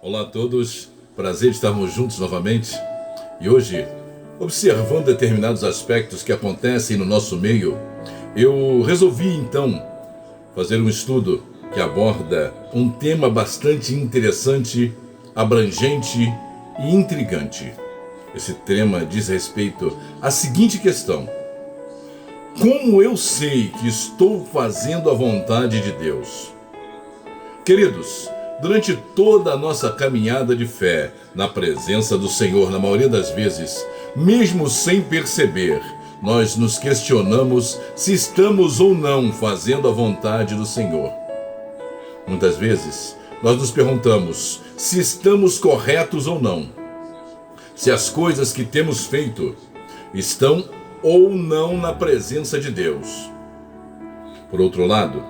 Olá a todos, prazer estarmos juntos novamente. E hoje, observando determinados aspectos que acontecem no nosso meio, eu resolvi então fazer um estudo que aborda um tema bastante interessante, abrangente e intrigante. Esse tema diz respeito à seguinte questão: como eu sei que estou fazendo a vontade de Deus? Queridos, durante toda a nossa caminhada de fé, na presença do Senhor, na maioria das vezes, mesmo sem perceber, nós nos questionamos se estamos ou não fazendo a vontade do Senhor. Muitas vezes, nós nos perguntamos se estamos corretos ou não, se as coisas que temos feito estão ou não na presença de Deus. Por outro lado,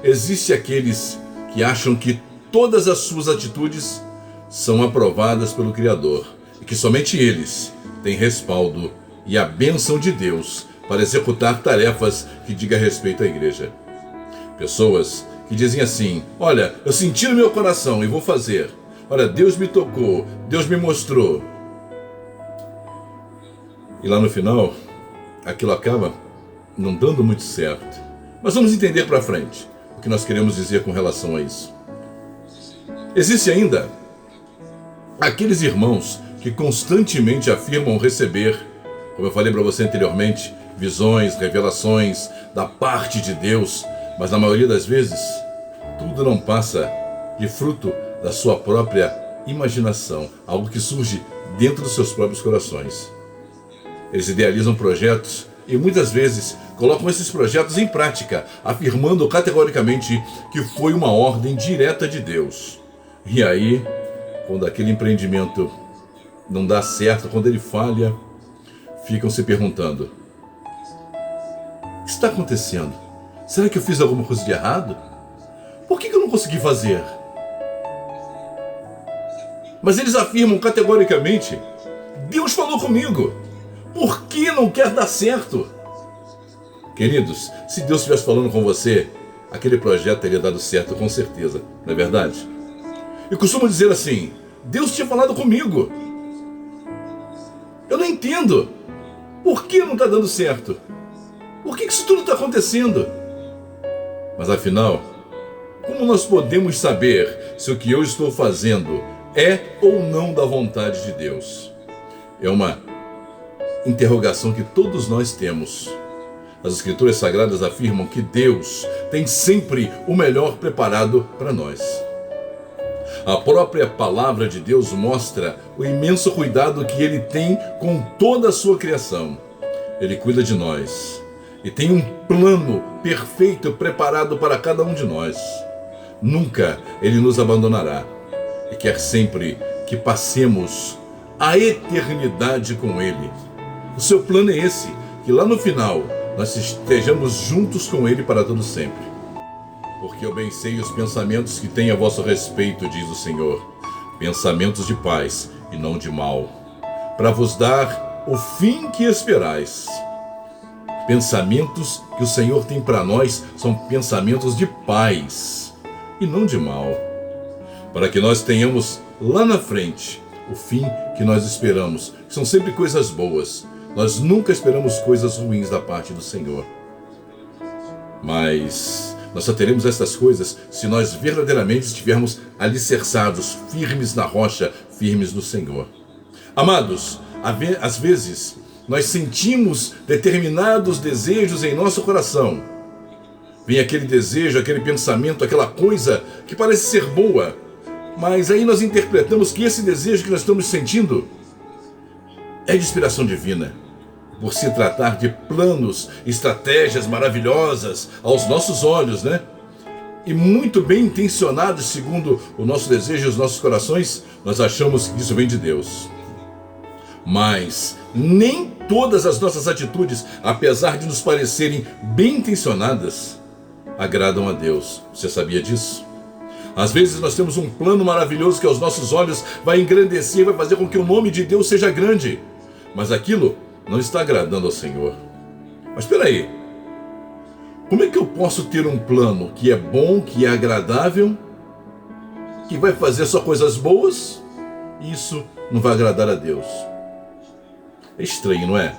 existem aqueles que acham que todas as suas atitudes são aprovadas pelo Criador e que somente eles têm respaldo e a bênção de Deus para executar tarefas que digam respeito à igreja. Pessoas que dizem assim: olha, eu senti no meu coração e vou fazer. Olha, Deus me tocou, Deus me mostrou. E lá no final, aquilo acaba não dando muito certo. Mas vamos entender para frente o que nós queremos dizer com relação a isso. Existe ainda aqueles irmãos que constantemente afirmam receber, como eu falei para você anteriormente, visões, revelações da parte de Deus, mas na maioria das vezes, tudo não passa de fruto da sua própria imaginação, algo que surge dentro dos seus próprios corações. Eles idealizam projetos e muitas vezes colocam esses projetos em prática, afirmando categoricamente que foi uma ordem direta de Deus. E aí, quando aquele empreendimento não dá certo, quando ele falha, ficam se perguntando: o que está acontecendo? Será que eu fiz alguma coisa de errado? Por que eu não consegui fazer? Mas eles afirmam categoricamente: Deus falou comigo. Por que não quer dar certo? Queridos, se Deus estivesse falando com você, aquele projeto teria dado certo com certeza, não é verdade? Eu costumo dizer assim: Deus tinha falado comigo. Eu não entendo. Por que não está dando certo? Por que isso tudo está acontecendo? Mas afinal, como nós podemos saber se o que eu estou fazendo é ou não da vontade de Deus? É uma interrogação que todos nós temos. As Escrituras Sagradas afirmam que Deus tem sempre o melhor preparado para nós. A própria palavra de Deus mostra o imenso cuidado que Ele tem com toda a sua criação. Ele cuida de nós e tem um plano perfeito preparado para cada um de nós. Nunca Ele nos abandonará e quer sempre que passemos a eternidade com Ele. O seu plano é esse, que lá no final nós estejamos juntos com Ele para todo sempre. Porque eu bem sei os pensamentos que tenho a vosso respeito, diz o Senhor, pensamentos de paz e não de mal, para vos dar o fim que esperais. Pensamentos que o Senhor tem para nós são pensamentos de paz e não de mal, para que nós tenhamos lá na frente o fim que nós esperamos, que são sempre coisas boas. Nós nunca esperamos coisas ruins da parte do Senhor. Mas nós só teremos essas coisas se nós verdadeiramente estivermos alicerçados, firmes na rocha, firmes no Senhor. Amados, às vezes nós sentimos determinados desejos em nosso coração. Vem aquele desejo, aquele pensamento, aquela coisa que parece ser boa, mas aí nós interpretamos que esse desejo que nós estamos sentindo é de inspiração divina, por se tratar de planos, estratégias maravilhosas aos nossos olhos, né? E muito bem intencionados segundo o nosso desejo e os nossos corações, nós achamos que isso vem de Deus. Mas nem todas as nossas atitudes, apesar de nos parecerem bem intencionadas, agradam a Deus. Você sabia disso? Às vezes nós temos um plano maravilhoso que aos nossos olhos vai engrandecer, vai fazer com que o nome de Deus seja grande. Mas aquilo não está agradando ao Senhor. Mas espera aí. Como é que eu posso ter um plano que é bom, que é agradável, que vai fazer só coisas boas? Isso não vai agradar a Deus. É estranho, não é?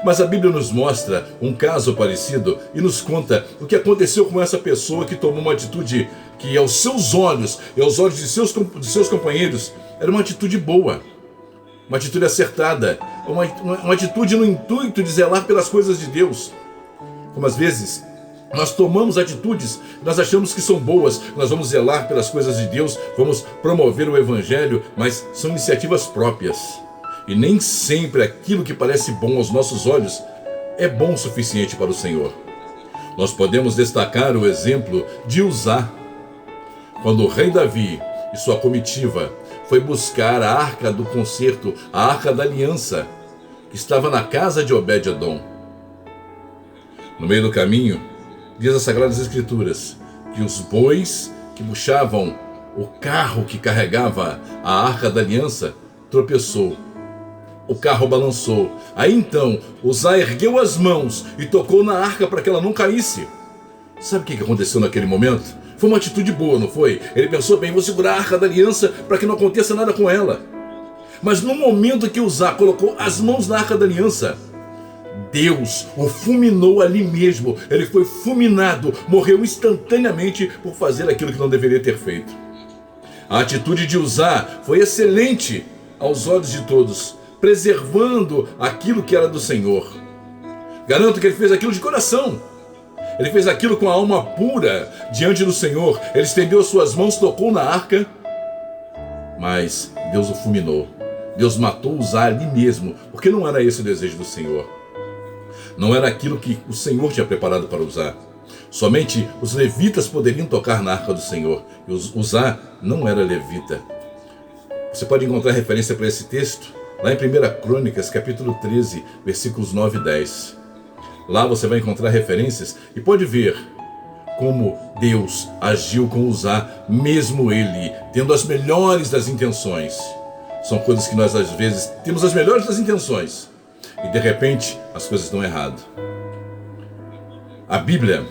Mas a Bíblia nos mostra um caso parecido e nos conta o que aconteceu com essa pessoa que tomou uma atitude que aos seus olhos e aos olhos de seus companheiros era uma atitude boa, uma atitude acertada, uma atitude no intuito de zelar pelas coisas de Deus. Como às vezes nós tomamos atitudes, nós achamos que são boas, nós vamos zelar pelas coisas de Deus, vamos promover o Evangelho, mas são iniciativas próprias. E nem sempre aquilo que parece bom aos nossos olhos é bom o suficiente para o Senhor. Nós podemos destacar o exemplo de Uzá. Quando o rei Davi e sua comitiva foi buscar a arca do concerto, a arca da aliança, que estava na casa de Obed-Edom. No meio do caminho, diz as Sagradas Escrituras que os bois que puxavam o carro que carregava a arca da aliança tropeçou. O carro balançou. Aí então, Uzá ergueu as mãos e tocou na arca para que ela não caísse. Sabe o que aconteceu naquele momento? Foi uma atitude boa, não foi? Ele pensou, bem, vou segurar a arca da aliança para que não aconteça nada com ela. Mas no momento que Uzá colocou as mãos na arca da aliança, Deus o fulminou ali mesmo. Ele foi fulminado, morreu instantaneamente por fazer aquilo que não deveria ter feito. A atitude de Uzá foi excelente aos olhos de todos, preservando aquilo que era do Senhor. Garanto que ele fez aquilo de coração. Ele fez aquilo com a alma pura diante do Senhor. Ele estendeu suas mãos, tocou na arca, mas Deus o fulminou. Deus matou Uzá ali mesmo, porque não era esse o desejo do Senhor. Não era aquilo que o Senhor tinha preparado para Uzá. Somente os levitas poderiam tocar na arca do Senhor. E Uzá não era levita. Você pode encontrar referência para esse texto lá em 1 Crônicas, capítulo 13, versículos 9 e 10. Lá você vai encontrar referências e pode ver como Deus agiu com Uzá, mesmo ele tendo as melhores das intenções. São coisas que nós às vezes temos as melhores das intenções e de repente as coisas dão errado. A Bíblia,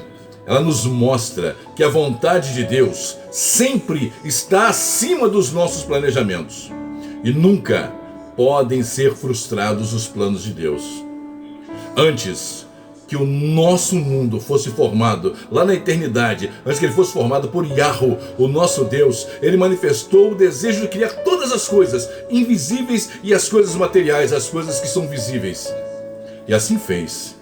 ela nos mostra que a vontade de Deus sempre está acima dos nossos planejamentos e nunca podem ser frustrados os planos de Deus. Antes que o nosso mundo fosse formado lá na eternidade, antes que ele fosse formado por Yahweh, o nosso Deus, ele manifestou o desejo de criar todas as coisas invisíveis e as coisas materiais, as coisas que são visíveis. E assim fez.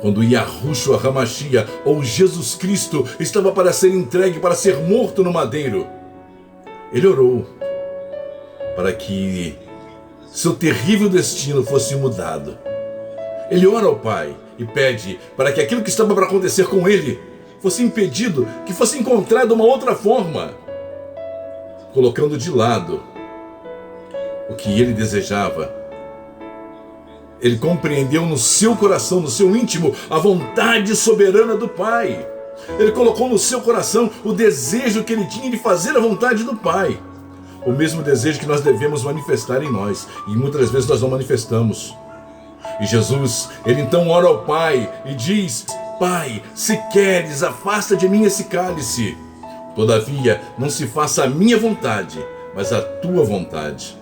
Quando Yahushua HaMashiach, ou Jesus Cristo, estava para ser entregue, para ser morto no madeiro, ele orou para que seu terrível destino fosse mudado. Ele ora ao Pai e pede para que aquilo que estava para acontecer com ele fosse impedido, que fosse encontrada uma outra forma, colocando de lado o que ele desejava. Ele compreendeu no seu coração, no seu íntimo, a vontade soberana do Pai. Ele colocou no seu coração o desejo que ele tinha de fazer a vontade do Pai. O mesmo desejo que nós devemos manifestar em nós. E muitas vezes nós não manifestamos. E Jesus, ele então ora ao Pai e diz: Pai, se queres, afasta de mim esse cálice. Todavia, não se faça a minha vontade, mas a tua vontade.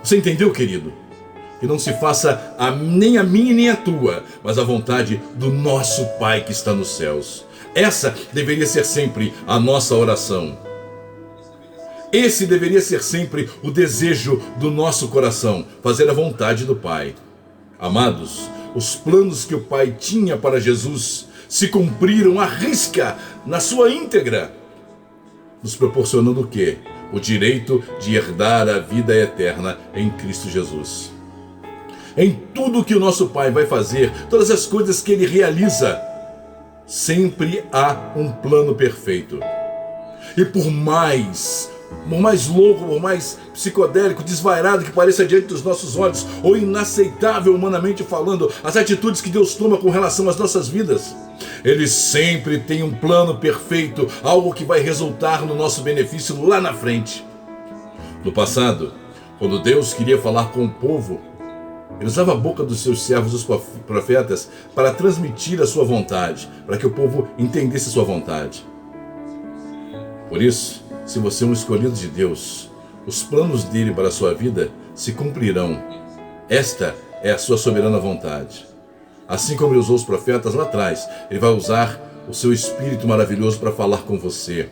Você entendeu, querido? Que não se faça nem a minha nem a tua, mas a vontade do nosso Pai que está nos céus. Essa deveria ser sempre a nossa oração. Esse deveria ser sempre o desejo do nosso coração, fazer a vontade do Pai. Amados, os planos que o Pai tinha para Jesus se cumpriram à risca, na sua íntegra, nos proporcionando o quê? O direito de herdar a vida eterna em Cristo Jesus. Em tudo que o nosso Pai vai fazer, todas as coisas que Ele realiza, sempre há um plano perfeito. E por mais louco, por mais psicodélico, desvairado que pareça diante dos nossos olhos, ou inaceitável humanamente falando, as atitudes que Deus toma com relação às nossas vidas, Ele sempre tem um plano perfeito, algo que vai resultar no nosso benefício lá na frente. No passado, quando Deus queria falar com o povo, Ele usava a boca dos seus servos, os profetas, para transmitir a sua vontade, para que o povo entendesse a sua vontade. Por isso, se você é um escolhido de Deus, os planos dele para a sua vida se cumprirão. Esta é a sua soberana vontade. Assim como ele usou os profetas lá atrás, ele vai usar o seu Espírito maravilhoso para falar com você.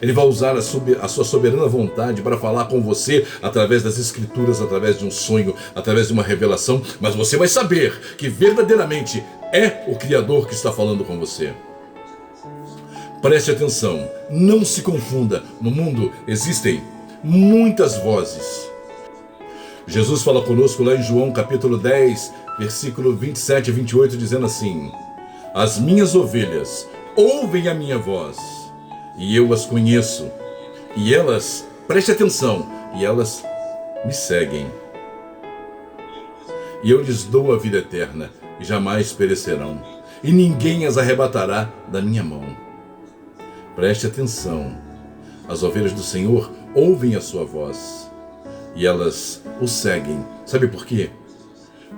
Ele vai usar a sua soberana vontade para falar com você através das Escrituras, através de um sonho, através de uma revelação, mas você vai saber que verdadeiramente é o Criador que está falando com você. Preste atenção, não se confunda. No mundo existem muitas vozes. Jesus fala conosco lá em João capítulo 10, versículo 27 e 28, dizendo assim: as minhas ovelhas ouvem a minha voz, e eu as conheço, e elas, preste atenção, e elas me seguem. E eu lhes dou a vida eterna, e jamais perecerão, e ninguém as arrebatará da minha mão. Preste atenção, as ovelhas do Senhor ouvem a sua voz, e elas o seguem. Sabe por quê?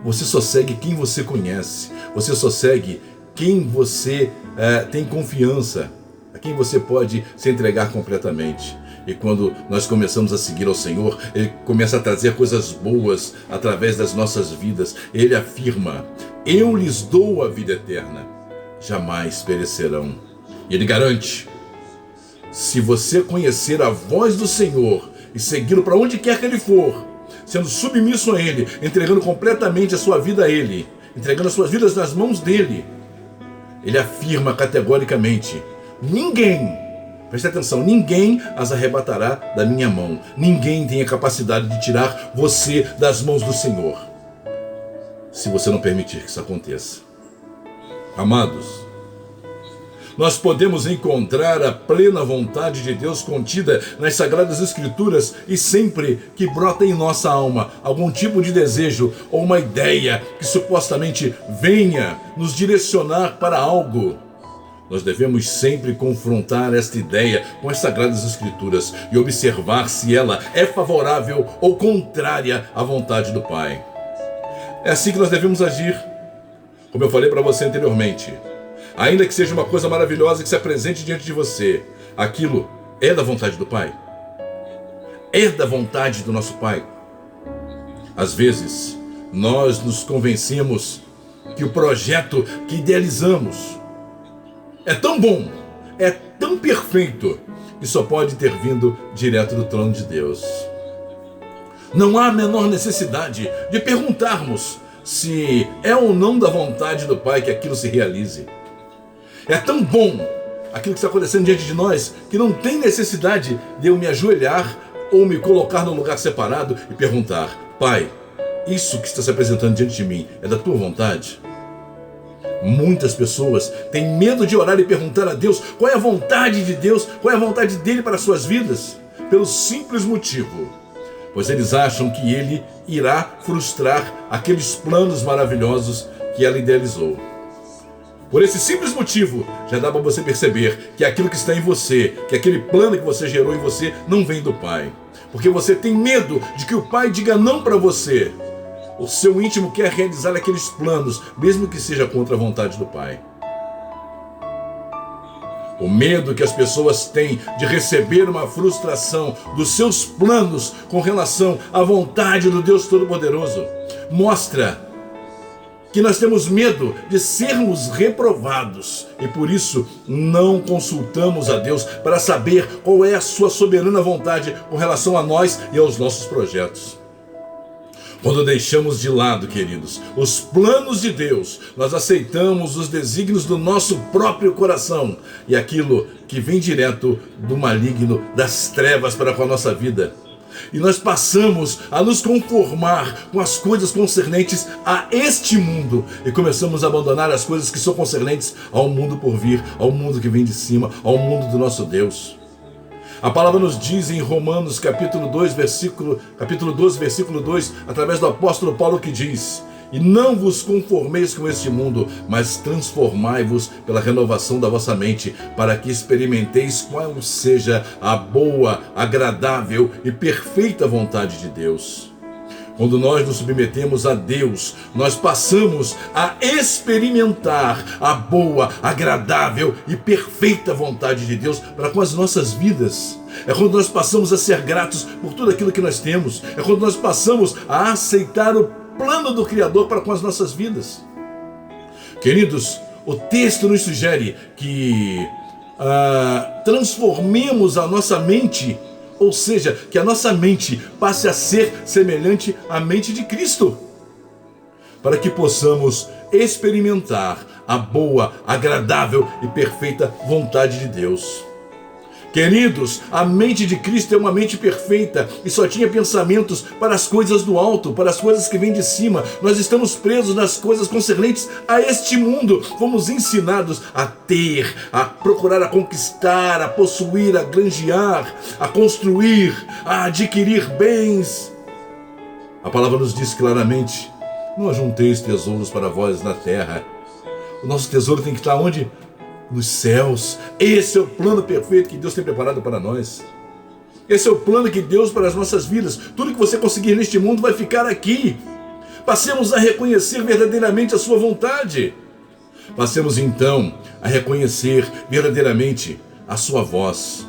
Você só segue quem você conhece, você só segue quem você tem confiança, a quem você pode se entregar completamente. E quando nós começamos a seguir ao Senhor, Ele começa a trazer coisas boas através das nossas vidas. Ele afirma: eu lhes dou a vida eterna, jamais perecerão. E Ele garante: se você conhecer a voz do Senhor e segui-lo para onde quer que Ele for, sendo submisso a Ele, entregando completamente a sua vida a Ele, entregando as suas vidas nas mãos dEle, Ele afirma categoricamente: ninguém, preste atenção, ninguém as arrebatará da minha mão. Ninguém tem a capacidade de tirar você das mãos do Senhor, se você não permitir que isso aconteça. Amados, nós podemos encontrar a plena vontade de Deus contida nas Sagradas Escrituras, e sempre que brota em nossa alma algum tipo de desejo ou uma ideia que supostamente venha nos direcionar para algo, nós devemos sempre confrontar esta ideia com as Sagradas Escrituras e observar se ela é favorável ou contrária à vontade do Pai. É assim que nós devemos agir. Como eu falei para você anteriormente, ainda que seja uma coisa maravilhosa que se apresente diante de você, aquilo é da vontade do Pai? É da vontade do nosso Pai? Às vezes, nós nos convencemos que o projeto que idealizamos é tão bom, é tão perfeito, que só pode ter vindo direto do trono de Deus. Não há a menor necessidade de perguntarmos se é ou não da vontade do Pai que aquilo se realize. É tão bom aquilo que está acontecendo diante de nós, que não tem necessidade de eu me ajoelhar ou me colocar num lugar separado e perguntar: Pai, isso que está se apresentando diante de mim é da tua vontade? Muitas pessoas têm medo de orar e perguntar a Deus qual é a vontade de Deus, qual é a vontade dele para as suas vidas, pelo simples motivo, pois eles acham que ele irá frustrar aqueles planos maravilhosos que ela idealizou. Por esse simples motivo, já dá para você perceber que aquilo que está em você, que aquele plano que você gerou em você, não vem do Pai. Porque você tem medo de que o Pai diga não para você. O seu íntimo quer realizar aqueles planos, mesmo que seja contra a vontade do Pai. O medo que as pessoas têm de receber uma frustração dos seus planos com relação à vontade do Deus Todo-Poderoso mostra que nós temos medo de sermos reprovados e por isso não consultamos a Deus para saber qual é a sua soberana vontade com relação a nós e aos nossos projetos. Quando deixamos de lado, queridos, os planos de Deus, nós aceitamos os desígnios do nosso próprio coração e aquilo que vem direto do maligno, das trevas para com a nossa vida. E nós passamos a nos conformar com as coisas concernentes a este mundo e começamos a abandonar as coisas que são concernentes ao mundo por vir, ao mundo que vem de cima, ao mundo do nosso Deus. A palavra nos diz em Romanos capítulo 12, versículo 2, através do apóstolo Paulo, que diz: e não vos conformeis com este mundo, mas transformai-vos pela renovação da vossa mente, para que experimenteis qual seja a boa, agradável e perfeita vontade de Deus. Quando nós nos submetemos a Deus, nós passamos a experimentar a boa, agradável e perfeita vontade de Deus para com as nossas vidas. É quando nós passamos a ser gratos por tudo aquilo que nós temos. É quando nós passamos a aceitar o plano do Criador para com as nossas vidas. Queridos, o texto nos sugere que transformemos a nossa mente, ou seja, que a nossa mente passe a ser semelhante à mente de Cristo, para que possamos experimentar a boa, agradável e perfeita vontade de Deus. Queridos, a mente de Cristo é uma mente perfeita e só tinha pensamentos para as coisas do alto, para as coisas que vêm de cima. Nós estamos presos nas coisas concernentes a este mundo. Fomos ensinados a ter, a procurar, a conquistar, a possuir, a granjear, a construir, a adquirir bens. A palavra nos diz claramente: não ajunteis tesouros para vós na terra. O nosso tesouro tem que estar onde? Nos céus. Esse é o plano perfeito que Deus tem preparado para nós. Esse é o plano que Deus para as nossas vidas. Tudo que você conseguir neste mundo vai ficar aqui. Passemos a reconhecer verdadeiramente a sua vontade. Passemos então a reconhecer verdadeiramente a sua voz.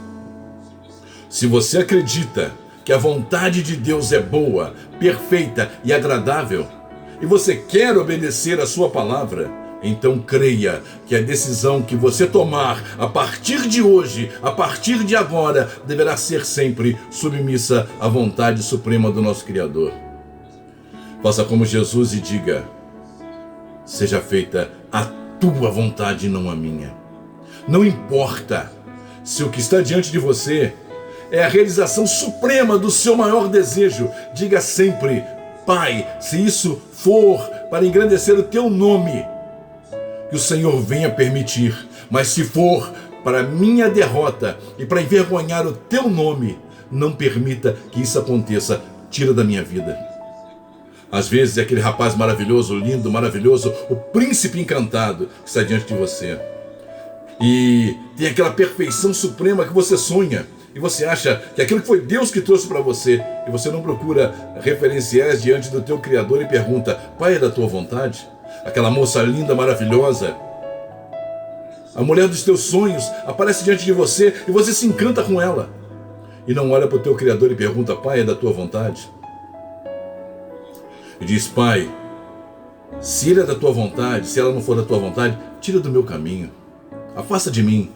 Se você acredita que a vontade de Deus é boa, perfeita e agradável, e você quer obedecer a sua palavra, então creia que a decisão que você tomar a partir de hoje, a partir de agora, deverá ser sempre submissa à vontade suprema do nosso Criador. Faça como Jesus e diga: seja feita a tua vontade e não a minha. Não importa se o que está diante de você é a realização suprema do seu maior desejo. Diga sempre: Pai, se isso for para engrandecer o teu nome, que o Senhor venha permitir, mas se for para minha derrota e para envergonhar o teu nome, não permita que isso aconteça, tira da minha vida. Às vezes é aquele rapaz maravilhoso, lindo, maravilhoso, o príncipe encantado que está diante de você, e tem aquela perfeição suprema que você sonha, e você acha que aquilo que foi Deus que trouxe para você, e você não procura referenciais diante do teu Criador e pergunta: Pai, é da tua vontade? Aquela moça linda, maravilhosa, a mulher dos teus sonhos, aparece diante de você e você se encanta com ela. E não olha para o teu Criador e pergunta: Pai, é da tua vontade? E diz: Pai, se ele é da tua vontade, se ela não for da tua vontade, tira do meu caminho, afasta de mim.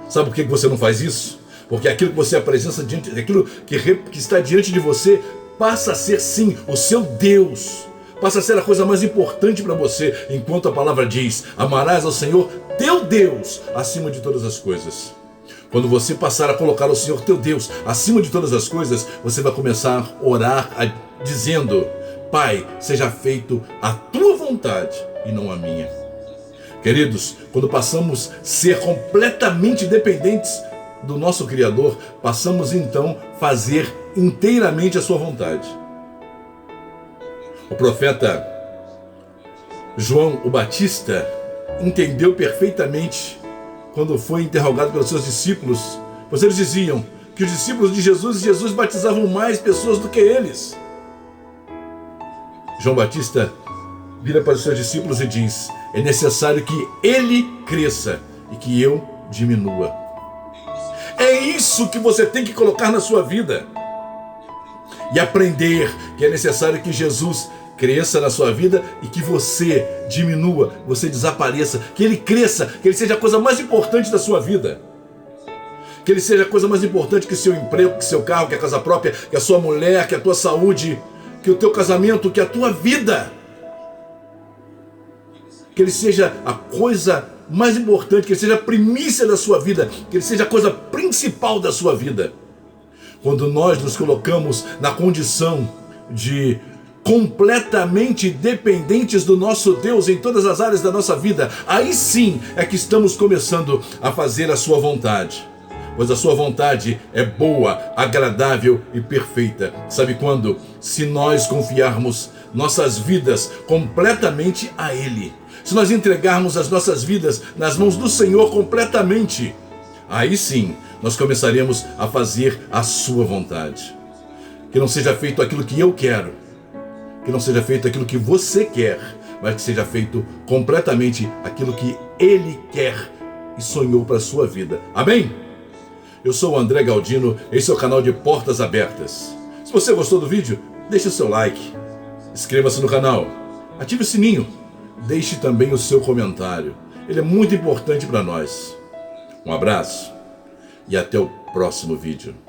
Sabe por que você não faz isso? Porque aquilo que você apresenta diante, aquilo que está diante de você, passa a ser sim o seu Deus. Passa a ser a coisa mais importante para você, enquanto a palavra diz: amarás ao Senhor teu Deus acima de todas as coisas. Quando você passar a colocar o Senhor teu Deus acima de todas as coisas, você vai começar a orar dizendo: Pai, seja feito a tua vontade e não a minha. Queridos, quando passamos a ser completamente dependentes do nosso Criador, passamos então a fazer inteiramente a sua vontade. O profeta João o Batista entendeu perfeitamente quando foi interrogado pelos seus discípulos, pois eles diziam que os discípulos de Jesus batizavam mais pessoas do que eles. João Batista vira para os seus discípulos e diz: é necessário que ele cresça e que eu diminua. É isso que você tem que colocar na sua vida. E aprender que é necessário que Jesus cresça na sua vida e que você diminua, você desapareça, que ele cresça, que ele seja a coisa mais importante da sua vida. Que ele seja a coisa mais importante que o seu emprego, que o seu carro, que a casa própria, que a sua mulher, que a tua saúde, que o teu casamento, que a tua vida. Que ele seja a coisa mais importante, que ele seja a primícia da sua vida, que ele seja a coisa principal da sua vida. Quando nós nos colocamos na condição de completamente dependentes do nosso Deus em todas as áreas da nossa vida, aí sim é que estamos começando a fazer a sua vontade. Pois a sua vontade é boa, agradável e perfeita. Sabe quando? Se nós confiarmos nossas vidas completamente a Ele. Se nós entregarmos as nossas vidas nas mãos do Senhor completamente, aí sim nós começaremos a fazer a sua vontade. Que não seja feito aquilo que eu quero. Que não seja feito aquilo que você quer, mas que seja feito completamente aquilo que Ele quer e sonhou para a sua vida. Amém? Eu sou o André Galdino, esse é o canal de Portas Abertas. Se você gostou do vídeo, deixe o seu like, inscreva-se no canal, ative o sininho, deixe também o seu comentário. Ele é muito importante para nós. Um abraço e até o próximo vídeo.